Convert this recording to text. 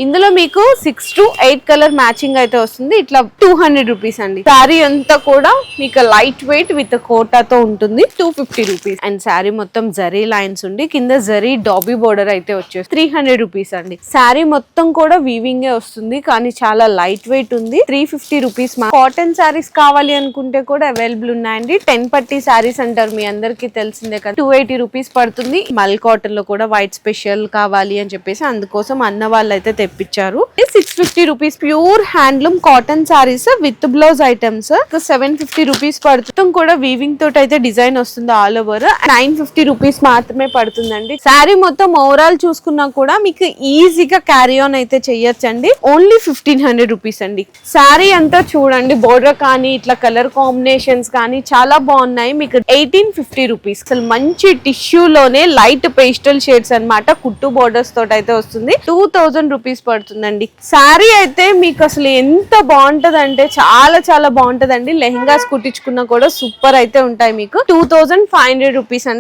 ఇందులో మీకు 6 to 8 colour matching అయితే వస్తుంది. ఇట్లా 200 రూపీస్ అండి. శారీ అంతా కూడా మీకు లైట్ వెయిట్ విత్ కోటాతో ఉంటుంది. 250 రూపీస్. అండ్ శారీ మొత్తం జరీ లైన్స్ ఉండి కింద జరీ డాబీ బోర్డర్ అయితే వచ్చేసి 300 రూపీస్ అండి. శారీ మొత్తం కూడా వీవింగ్ వస్తుంది కానీ చాలా లైట్ వెయిట్ ఉంది. 350 రూపీస్. కాటన్ శారీస్ కావాలి అనుకుంటే కూడా అవైలబుల్ ఉన్నాయండి. 10 పట్టి శారీస్ అంటారు, మీ అందరికి తెలిసిందే కదా. 280 రూపీస్ పడుతుంది. మల్ కాటన్ లో కూడా వైట్ స్పెషల్ కావాలి అని చెప్పేసి అందుకోసం అన్న వాళ్ళు అయితే తెప్పించారు. 650 rupees pure handloom cotton saris with blouse items 750 rupees పడుతుంది. కూడా వీవింగ్ తోటి అయితే డిజైన్ వస్తుంది ఆల్ ఓవర్. 950 రూపీస్ మాత్రమే పడుతుందండి. శారీ మొత్తం ఓవరాల్ చూసుకున్నా కూడా మీకు ఈజీగా క్యారీ ఆన్ అయితే చెయ్యొచ్చండి. ఓన్లీ 1500 రూపీస్ అండి. శారీ అంతా చూడండి, బోర్డర్ కానీ ఇట్లా కలర్ కాంబినేషన్స్ కానీ చాలా బాగున్నాయి. మీకు 1850 రూపీస్. అసలు మంచి టిష్యూ లోనే లైట్ పేస్టల్ షేడ్స్ అన్నమాట. కుట్టు బోర్డర్స్ తోటి అయితే వస్తుంది. 2000 రూపీస్ పడుతుందండి. శారీ అయితే మీకు అసలు ఎంత బాగుంటది అంటే చాలా చాలా బాగుంటదండి. లెహంగాస్ కుట్టించుకున్నా కూడా సూపర్ అయితే ఉంటాయి. మీకు 2500 రూపీస్ అండి.